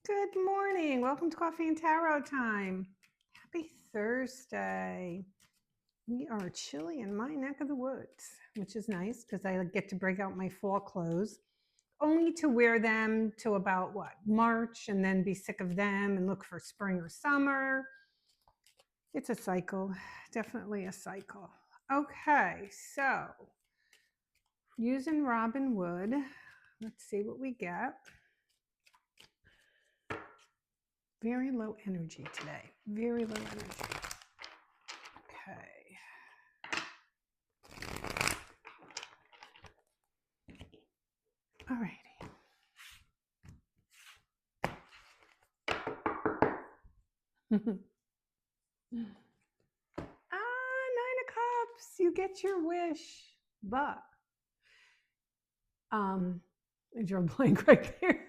Good morning. Welcome to Coffee and Tarot time. Happy Thursday. We are chilly in my neck of the woods, which is nice because I get to break out my fall clothes, only to wear them till about March, and then be sick of them and look for spring or summer. It's a cycle, definitely a cycle. Okay, so using Robin Wood, let's see what we get. Very low energy today. Very low energy. Okay. All righty. Nine of Cups. You get your wish, but I drew a blank right there.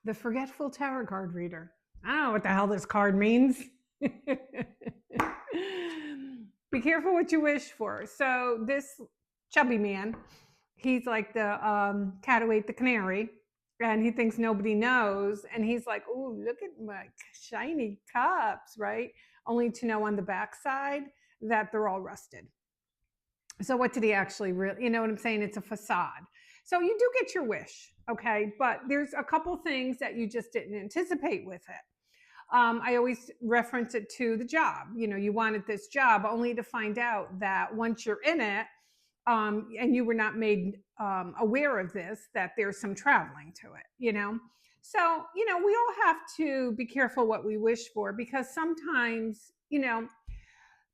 The forgetful tarot card reader. I don't know what the hell this card means. Be careful what you wish for. So this chubby man, he's like the cat who ate the canary, and he thinks nobody knows. And he's like, oh, look at my shiny cups, right? Only to know on the backside that they're all rusted. So what did he actually really, you know what I'm saying? It's a facade. So you do get your wish, okay? But there's a couple things that you just didn't anticipate with it. I always reference it to the job. You know, you wanted this job only to find out that once you're in it, and you were not made aware of this, that there's some traveling to it, you know? So, you know, we all have to be careful what we wish for, because sometimes, you know,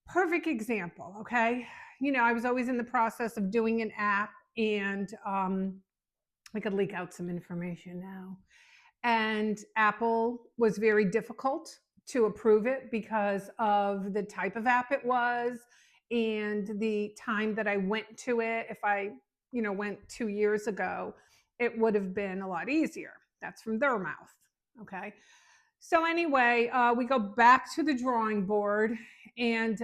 perfect example, okay? You know, I was always in the process of doing an app, and I could leak out some information now. And Apple was very difficult to approve it because of the type of app it was and the time that I went to it. If I, you know, went 2 years ago, it would have been a lot easier. That's from their mouth. Okay. So anyway, we go back to the drawing board and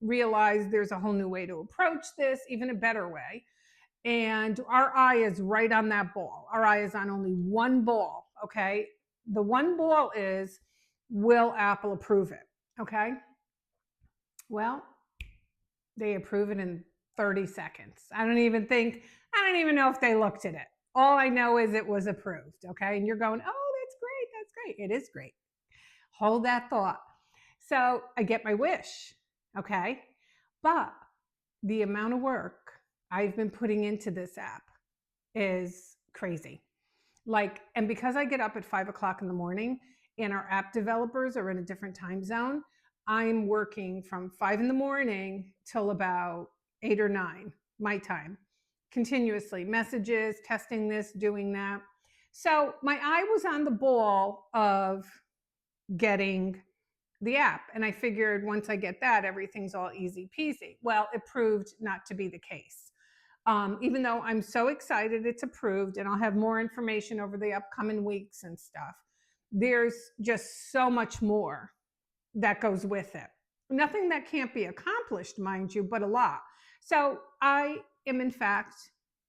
realize there's a whole new way to approach this, even a better way. And our eye is right on that ball. Our eye is on only one ball, okay? The one ball is, will Apple approve it? Okay? Well, they approve it in 30 seconds. I don't even know if they looked at it. All I know is it was approved, okay? And you're going, oh, that's great, that's great. It is great. Hold that thought. So I get my wish, okay? But the amount of work I've been putting into this app is crazy. Like, and because I get up at 5 o'clock in the morning and our app developers are in a different time zone, I'm working from 5 in the morning till about 8 or 9 my time, continuously. Messages, testing this, doing that. So my eye was on the ball of getting the app. And I figured once I get that, everything's all easy peasy. Well, it proved not to be the case. Even though I'm so excited it's approved, and I'll have more information over the upcoming weeks and stuff, there's just so much more that goes with it. Nothing that can't be accomplished, mind you, but a lot. So I am, in fact,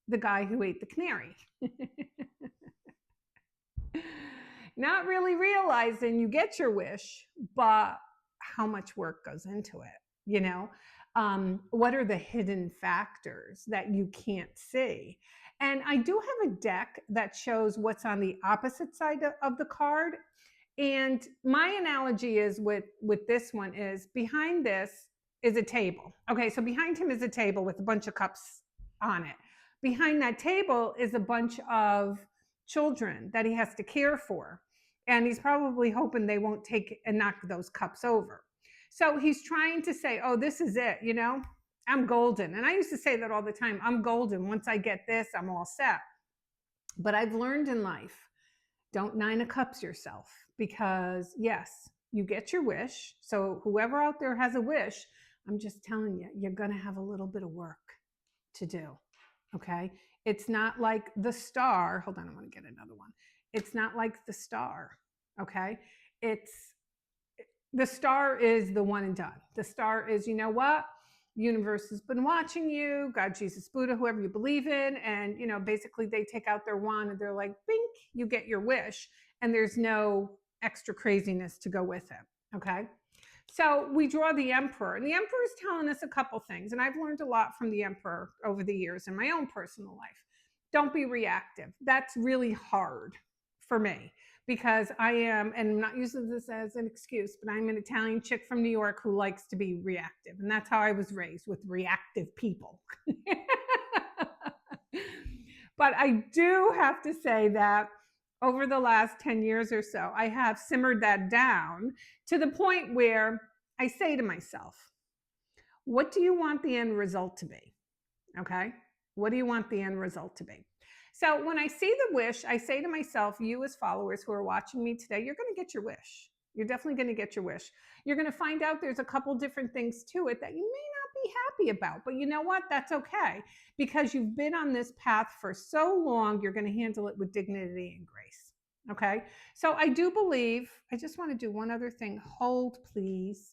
the guy who ate the canary. Not really realizing you get your wish, but how much work goes into it, you know? What are the hidden factors that you can't see? And I do have a deck that shows what's on the opposite side of the card. And my analogy is with this one is, behind this is a table. Okay, so behind him is a table with a bunch of cups on it. Behind that table is a bunch of children that he has to care for. And he's probably hoping they won't take and knock those cups over. So he's trying to say, oh, this is it, you know, I'm golden. And I used to say that all the time. I'm golden. Once I get this, I'm all set. But I've learned in life, don't 9 of Cups yourself, because yes, you get your wish. So whoever out there has a wish, I'm just telling you, you're going to have a little bit of work to do. Okay. It's not like the star. Hold on. I want to get another one. It's not like the star. Okay. The star is the one and done. The star is, you know what? universe has been watching you, God, Jesus, Buddha, whoever you believe in. And, basically they take out their wand and they're like, bink, you get your wish. And there's no extra craziness to go with it. Okay. So we draw the emperor, and the emperor is telling us a couple things. And I've learned a lot from the emperor over the years in my own personal life. Don't be reactive. That's really hard for me because I am, and I'm not using this as an excuse, but I'm an Italian chick from New York who likes to be reactive. And that's how I was raised, with reactive people. But I do have to say that over the last 10 years or so, I have simmered that down to the point where I say to myself, what do you want the end result to be? Okay. What do you want the end result to be? So when I see the wish, I say to myself, you as followers who are watching me today, you're going to get your wish. You're definitely going to get your wish. You're going to find out there's a couple different things to it that you may not be happy about, but you know what? That's okay, because you've been on this path for so long, you're going to handle it with dignity and grace. Okay. So I do believe, I just want to do one other thing. Hold, please.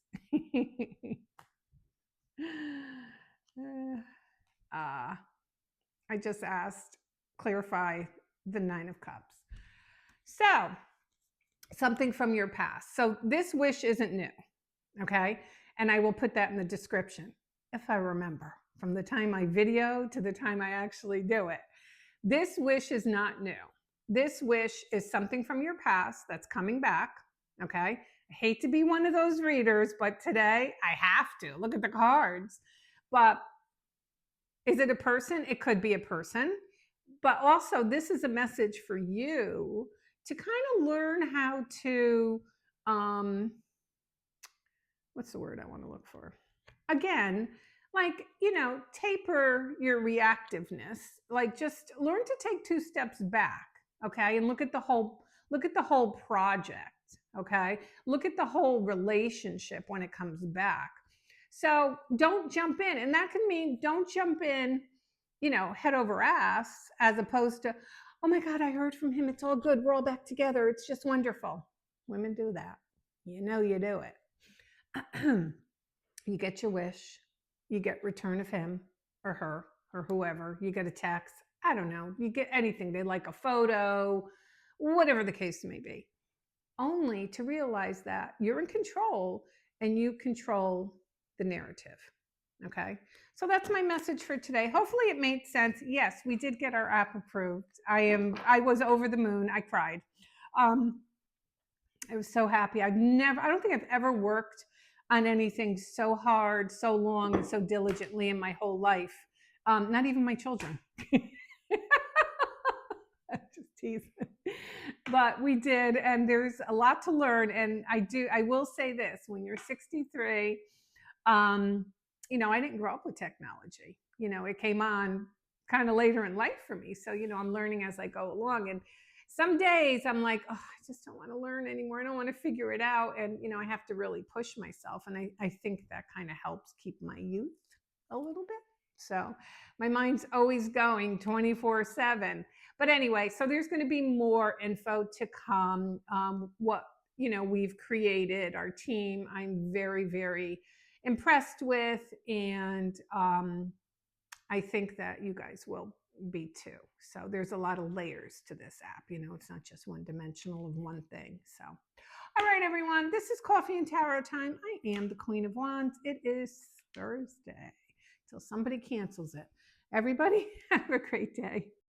I just asked, clarify the Nine of Cups. So, something from your past. So, this wish isn't new, okay? And I will put that in the description if I remember, from the time I video to the time I actually do it. This wish is not new. This wish is something from your past that's coming back, okay? I hate to be one of those readers, but today I have to. Look at the cards. But is it a person? It could be a person. But also, this is a message for you to kind of learn how to, what's the word I want to look for? Again, like, taper your reactiveness. Like, just learn to take 2 steps back, okay? And look at the whole project, okay? Look at the whole relationship when it comes back. So don't jump in. And that can mean don't jump in, head over ass, as opposed to, oh my God, I heard from him. It's all good. We're all back together. It's just wonderful. Women do that. You do it. You get your wish. You get return of him or her or whoever. You get a text. I don't know. You get anything. They like a photo, whatever the case may be. Only to realize that you're in control and you control the narrative. Okay. So that's my message for today. Hopefully it made sense. Yes, we did get our app approved. I was over the moon. I cried. I was so happy. I don't think I've ever worked on anything so hard, so long, and so diligently in my whole life. Not even my children. Just teasing. But we did, and there's a lot to learn. And I will say this: when you're 63, I didn't grow up with technology. It came on kind of later in life for me. So, I'm learning as I go along. And some days I'm like, oh, I just don't want to learn anymore. I don't want to figure it out. And, I have to really push myself. And I think that kind of helps keep my youth a little bit. So my mind's always going 24/7. But anyway, so there's going to be more info to come. What, we've created, our team, I'm very, very impressed with. And I think that you guys will be too. So there's a lot of layers to this app. It's not just one dimensional of one thing. So, all right, everyone, this is Coffee and Tarot time. I am the Queen of Wands. It is Thursday till somebody cancels it. Everybody have a great day.